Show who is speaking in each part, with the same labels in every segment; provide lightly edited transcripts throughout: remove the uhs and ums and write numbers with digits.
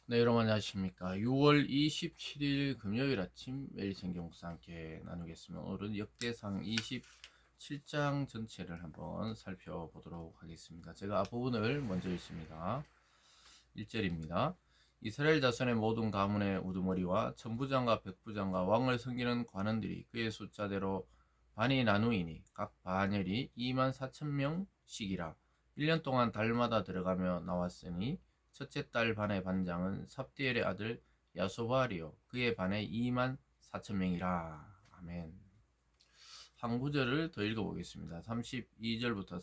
Speaker 1: 네, 여러분 안녕하십니까. 6월 27일 금요일 아침 매일 성경 묵상 함께 나누겠습니다. 오늘은 역대상 27장 전체를 한번 살펴보도록 하겠습니다. 제가 앞부분을 먼저 읽습니다. 1절입니다. 이스라엘 자손의 모든 가문의 우두머리와 천부장과 백부장과 왕을 섬기는 관원들이 그의 숫자대로 반이 나누이니 각 반열이 2만 4천 명씩이라 1년 동안 달마다 들어가며 나왔으니 첫째 달 반의 반장은 삽디엘의 아들 야소바리요 그의 반에 2만 4천 명이라. 아멘. 한 구절을 더 읽어보겠습니다. 32절부터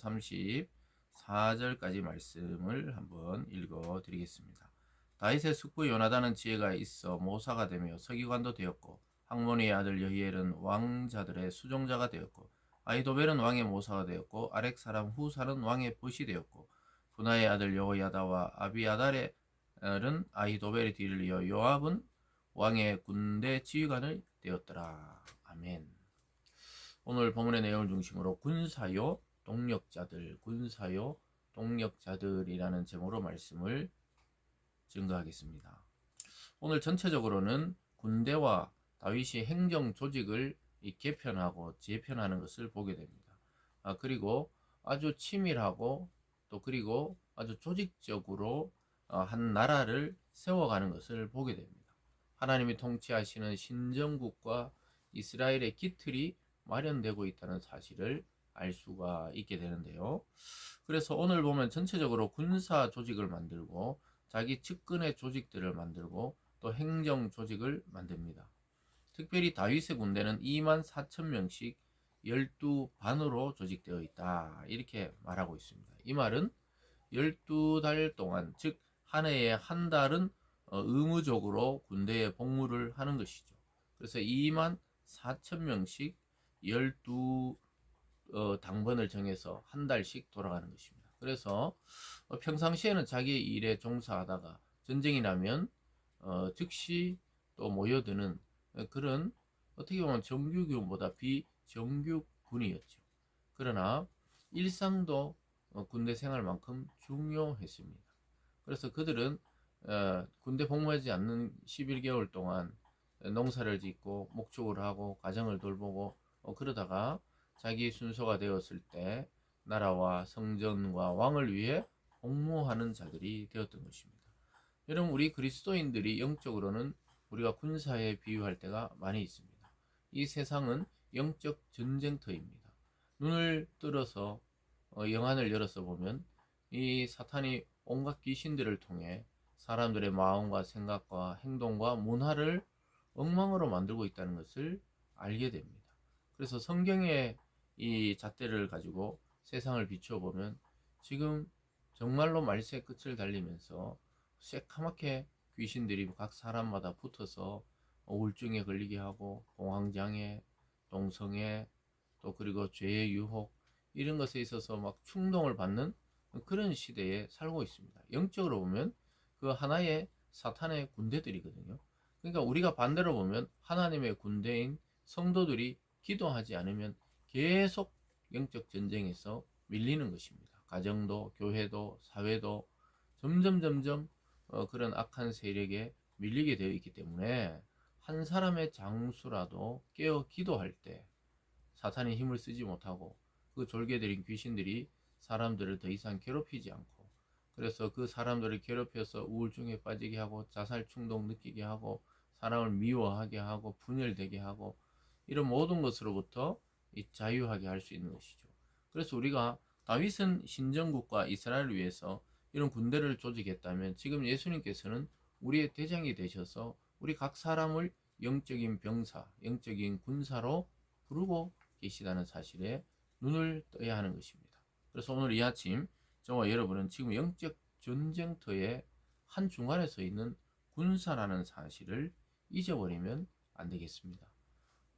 Speaker 1: 34절까지 말씀을 한번 읽어드리겠습니다. 다윗의 숙부 요나단은 지혜가 있어 모사가 되며 서기관도 되었고 학모니의 아들 여히엘은 왕자들의 수종자가 되었고 아히도벨은 왕의 모사가 되었고 아렉 사람 후사는 왕의 벗이 되었고 분하의 아들 여호야다와 아비아달은 아히도벨의 뒤를 이어 요압은 왕의 군대 지휘관을 되었더라. 아멘. 오늘 본문의 내용을 중심으로 군사요 동력자들이라는 제목으로 말씀을 증거하겠습니다. 오늘 전체적으로는 군대와 다윗이 행정 조직을 개편하고 재편하는 것을 보게 됩니다. 그리고 아주 치밀하고 또 그리고 아주 조직적으로 한 나라를 세워가는 것을 보게 됩니다. 하나님이 통치하시는 신정국과 이스라엘의 기틀이 마련되고 있다는 사실을 알 수가 있게 되는데요. 그래서 오늘 보면 전체적으로 군사 조직을 만들고 자기 측근의 조직들을 만들고 또 행정 조직을 만듭니다. 특별히 다윗의 군대는 2만 4천 명씩 12반으로 조직되어 있다. 이렇게 말하고 있습니다. 이 말은 12달 동안, 즉 한 해에 한 달은 의무적으로 군대에 복무를 하는 것이죠. 그래서 2만 4천 명씩 12 당번을 정해서 한 달씩 돌아가는 것입니다. 그래서 평상시에는 자기의 일에 종사하다가 전쟁이 나면 즉시 또 모여드는 그런 어떻게 보면 정규군보다 비정규군이었죠. 그러나 일상도 군대 생활만큼 중요했습니다. 그래서 그들은 군대 복무하지 않는 11개월 동안 농사를 짓고 목축을 하고 가정을 돌보고 그러다가 자기 순서가 되었을 때 나라와 성전과 왕을 위해 복무하는 자들이 되었던 것입니다. 여러분, 우리 그리스도인들이 영적으로는 우리가 군사에 비유할 때가 많이 있습니다. 이 세상은 영적 전쟁터입니다. 눈을 뚫어서 영안을 열어서 보면 이 사탄이 온갖 귀신들을 통해 사람들의 마음과 생각과 행동과 문화를 엉망으로 만들고 있다는 것을 알게 됩니다. 그래서 성경의 이 잣대를 가지고 세상을 비추어보면 지금 정말로 말세 끝을 달리면서 새카맣게 귀신들이 각 사람마다 붙어서 우울증에 걸리게 하고 공황장애, 동성애, 또 그리고 죄의 유혹 이런 것에 있어서 막 충동을 받는 그런 시대에 살고 있습니다. 영적으로 보면 그 하나의 사탄의 군대들이거든요. 그러니까 우리가 반대로 보면 하나님의 군대인 성도들이 기도하지 않으면 계속 영적 전쟁에서 밀리는 것입니다. 가정도, 교회도, 사회도 점점 그런 악한 세력에 밀리게 되어 있기 때문에 한 사람의 장수라도 깨어 기도할 때 사탄이 힘을 쓰지 못하고 그 졸개들인 귀신들이 사람들을 더 이상 괴롭히지 않고 그래서 그 사람들을 괴롭혀서 우울증에 빠지게 하고 자살 충동 느끼게 하고 사람을 미워하게 하고 분열되게 하고 이런 모든 것으로부터 자유하게 할 수 있는 것이죠. 그래서 우리가 다윗은 신정국과 이스라엘을 위해서 이런 군대를 조직했다면 지금 예수님께서는 우리의 대장이 되셔서 우리 각 사람을 영적인 병사, 영적인 군사로 부르고 계시다는 사실에 눈을 떠야 하는 것입니다. 그래서 오늘 이 아침 저와 여러분은 지금 영적 전쟁터의 한 중간에 서 있는 군사라는 사실을 잊어버리면 안 되겠습니다.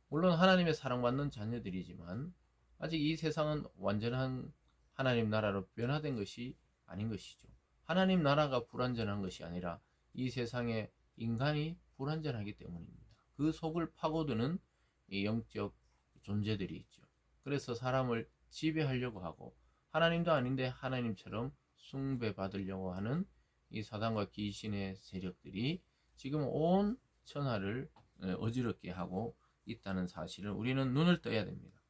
Speaker 1: 물론 하나님의 사랑받는 자녀들이지만 아직 이 세상은 완전한 하나님 나라로 변화된 것이 아닌 것이죠. 하나님 나라가 불완전한 것이 아니라 이 세상에 인간이 불완전하기 때문입니다. 그 속을 파고드는 이 영적 존재들이 있죠. 그래서 사람을 지배하려고 하고 하나님도 아닌데 하나님처럼 숭배받으려고 하는 이 사단과 귀신의 세력들이 지금 온 천하를 어지럽게 하고 있다는 사실을 우리는 눈을 떠야 됩니다.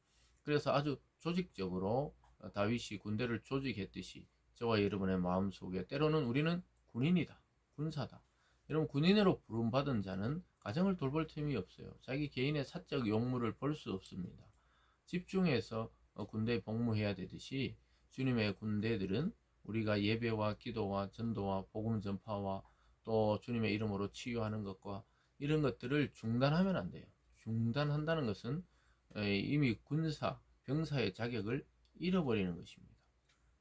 Speaker 1: 그래서 아주 조직적으로 다윗이 군대를 조직했듯이 저와 여러분의 마음속에 때로는 우리는 군인이다, 군사다. 여러분, 군인으로 부름받은 자는 가정을 돌볼 틈이 없어요. 자기 개인의 사적 용무를 볼 수 없습니다. 집중해서 군대에 복무해야 되듯이 주님의 군대들은 우리가 예배와 기도와 전도와 복음 전파와 또 주님의 이름으로 치유하는 것과 이런 것들을 중단하면 안 돼요. 중단한다는 것은 이미 군사, 병사의 자격을 잃어버리는 것입니다.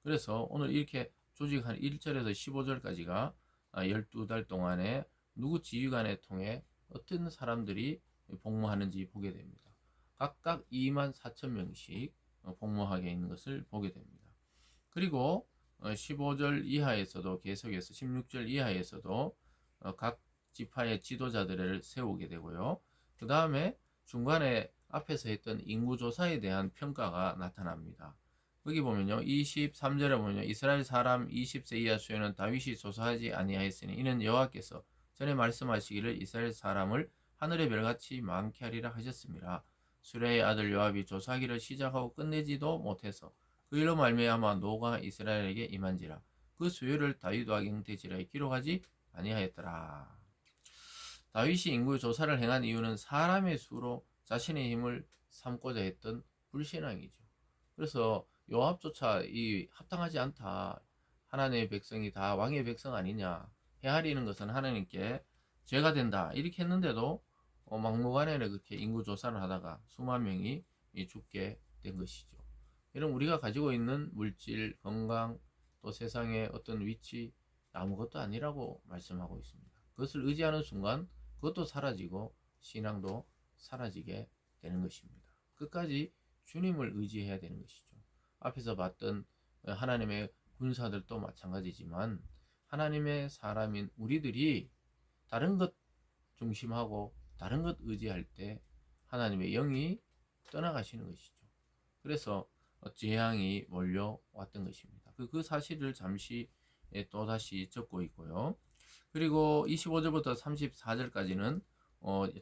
Speaker 1: 그래서 오늘 이렇게 조직한 1절에서 15절까지가 12달 동안에 누구 지휘관에 통해 어떤 사람들이 복무하는지 보게 됩니다. 각각 2만 4천 명씩 복무하게 있는 것을 보게 됩니다. 그리고 15절 이하에서도 계속해서 16절 이하에서도 각 지파의 지도자들을 세우게 되고요. 그 다음에 중간에 앞에서 했던 인구조사에 대한 평가가 나타납니다. 여기 보면요, 23절에 보면요, 이스라엘 사람 20세 이하 수요는 다윗이 조사하지 아니하였으니 이는 여호와께서 전에 말씀하시기를 이스라엘 사람을 하늘의 별같이 많게 하리라 하셨습니다. 수레의 아들 요압이 조사하기를 시작하고 끝내지도 못해서 그 일로 말미암아 노가 이스라엘에게 임한지라 그 수요를 다윗 왕 대지라에 기록하지 아니하였더라. 다윗이 인구 조사를 행한 이유는 사람의 수로 자신의 힘을 삼고자 했던 불신앙이죠. 그래서 요압조차 이 합당하지 않다. 하나님의 백성이 다 왕의 백성 아니냐. 헤아리는 것은 하나님께 죄가 된다. 이렇게 했는데도 막무가내로 그렇게 인구 조사를 하다가 수만 명이 죽게 된 것이죠. 이런 우리가 가지고 있는 물질, 건강, 또 세상의 어떤 위치 아무것도 아니라고 말씀하고 있습니다. 그것을 의지하는 순간 그것도 사라지고 신앙도 사라지게 되는 것입니다. 끝까지 주님을 의지해야 되는 것이죠. 앞에서 봤던 하나님의 군사들도 마찬가지지만 하나님의 사람인 우리들이 다른 것 중심하고 다른 것 의지할 때 하나님의 영이 떠나가시는 것이죠. 그래서 재앙이 몰려왔던 것입니다. 그 사실을 잠시 또다시 적고 있고요. 그리고 25절부터 34절까지는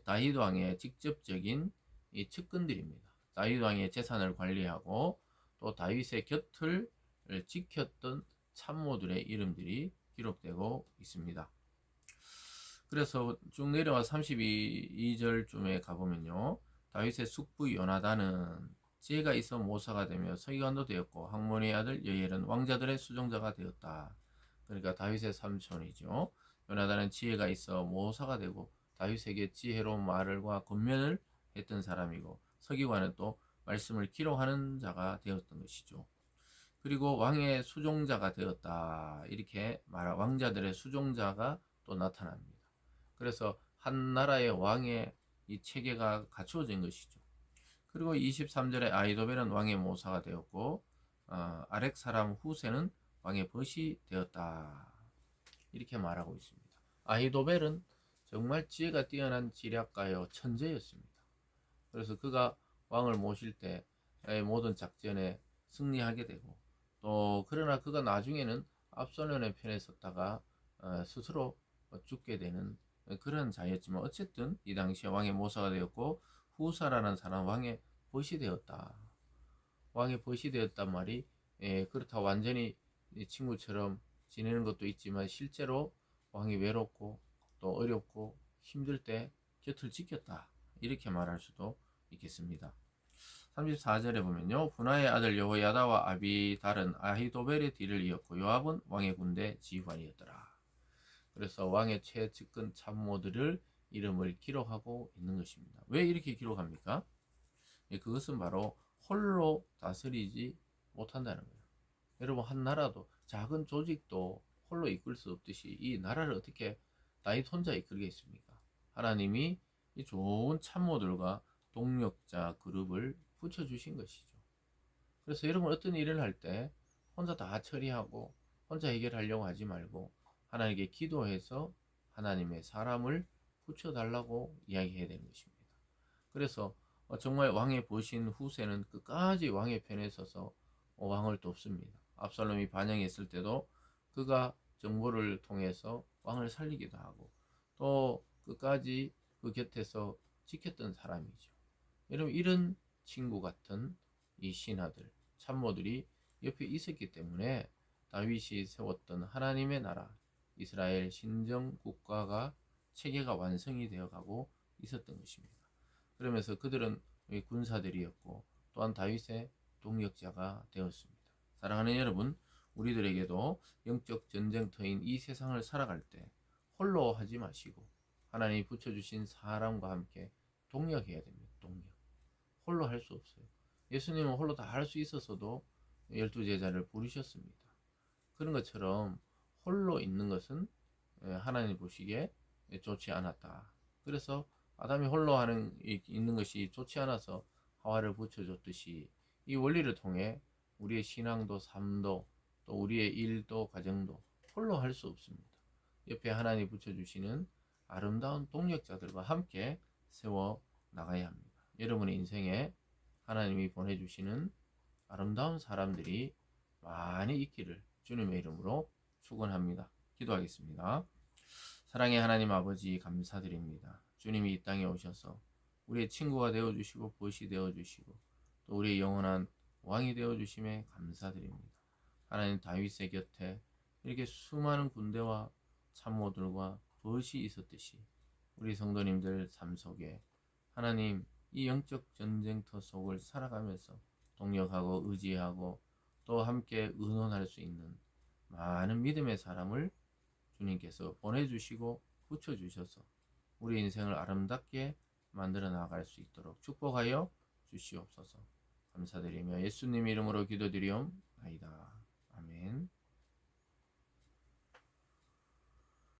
Speaker 1: 다윗 왕의 직접적인 이 측근들입니다. 다윗 왕의 재산을 관리하고 또 다윗의 곁을 지켰던 참모들의 이름들이 기록되고 있습니다. 그래서 쭉 내려와 32절쯤에 가보면요. 다윗의 숙부 요나단은 지혜가 있어 모사가 되며 서기관도 되었고 학몬의 아들 여엘은 왕자들의 수종자가 되었다. 그러니까 다윗의 삼촌이죠. 요나단은 지혜가 있어 모사가 되고 다윗에게 지혜로운 말과 권면을 했던 사람이고 서기관은 또 말씀을 기록하는 자가 되었던 것이죠. 그리고 왕의 수종자가 되었다. 이렇게 말하 왕자들의 수종자가 또 나타납니다. 그래서 한 나라의 왕의 이 체계가 갖추어진 것이죠. 그리고 23절에 아히도벨은 왕의 모사가 되었고 아렉 사람 후세는 왕의 벗이 되었다. 이렇게 말하고 있습니다. 아히도벨은 정말 지혜가 뛰어난 지략가요 천재였습니다. 그래서 그가 왕을 모실 때 모든 작전에 승리하게 되고 또 그러나 그가 나중에는 압살롬의 편에 섰다가 스스로 죽게 되는 그런 자였지만 어쨌든 이 당시에 왕의 모사가 되었고 후사라는 사람 왕의 벗이 되었다. 왕의 벗이 되었단 말이 그렇다 완전히 친구처럼 지내는 것도 있지만 실제로 왕이 외롭고 또 어렵고 힘들 때 곁을 지켰다. 이렇게 말할 수도 있겠습니다. 34절에 보면요. 분하의 아들 여호야다와 아비달은 아히도벨의 뒤를 이었고 요압은 왕의 군대 지휘관이었더라. 그래서 왕의 최측근 참모들을 이름을 기록하고 있는 것입니다. 왜 이렇게 기록합니까? 그것은 바로 홀로 다스리지 못한다는 거예요. 여러분 한 나라도 작은 조직도 홀로 이끌 수 없듯이 이 나라를 어떻게 다윗 혼자 이끌겠습니까? 하나님이 이 좋은 참모들과 동력자 그룹을 붙여주신 것이죠. 그래서 여러분 어떤 일을 할 때 혼자 다 처리하고 혼자 해결하려고 하지 말고 하나님께 기도해서 하나님의 사람을 붙여달라고 이야기해야 되는 것입니다. 그래서 정말 왕의 보신 후세는 끝까지 왕의 편에 서서 왕을 돕습니다. 압살롬이 반역했을 때도 그가 정보를 통해서 왕을 살리기도 하고 또 끝까지 그 곁에서 지켰던 사람이죠. 여러분 이런 친구 같은 이 신하들, 참모들이 옆에 있었기 때문에 다윗이 세웠던 하나님의 나라, 이스라엘 신정 국가가 체계가 완성이 되어 가고 있었던 것입니다. 그러면서 그들은 군사들이었고 또한 다윗의 동역자가 되었습니다. 사랑하는 여러분, 우리들에게도 영적 전쟁터인 이 세상을 살아갈 때 홀로 하지 마시고 하나님이 붙여주신 사람과 함께 동역해야 됩니다. 동역. 홀로 할 수 없어요. 예수님은 홀로 다 할 수 있었어도 12제자를 부르셨습니다. 그런 것처럼 홀로 있는 것은 하나님 보시기에 좋지 않았다. 그래서 아담이 홀로 있는 것이 좋지 않아서 하와를 붙여줬듯이 이 원리를 통해 우리의 신앙도 삶도 또 우리의 일도 가정도 홀로 할 수 없습니다. 옆에 하나님 붙여주시는 아름다운 동력자들과 함께 세워 나가야 합니다. 여러분의 인생에 하나님이 보내주시는 아름다운 사람들이 많이 있기를 주님의 이름으로 축원합니다. 기도하겠습니다. 사랑의 하나님 아버지 감사드립니다. 주님이 이 땅에 오셔서 우리의 친구가 되어주시고 보시 되어주시고 또 우리의 영원한 왕이 되어주심에 감사드립니다. 하나님 다윗의 곁에 이렇게 수많은 군대와 참모들과 벗이 있었듯이 우리 성도님들 삶 속에 하나님 이 영적 전쟁터 속을 살아가면서 동력하고 의지하고 또 함께 의논할 수 있는 많은 믿음의 사람을 주님께서 보내주시고 붙여주셔서 우리 인생을 아름답게 만들어 나갈 수 있도록 축복하여 주시옵소서. 감사드리며 예수님 이름으로 기도드리옵나이다. 아멘.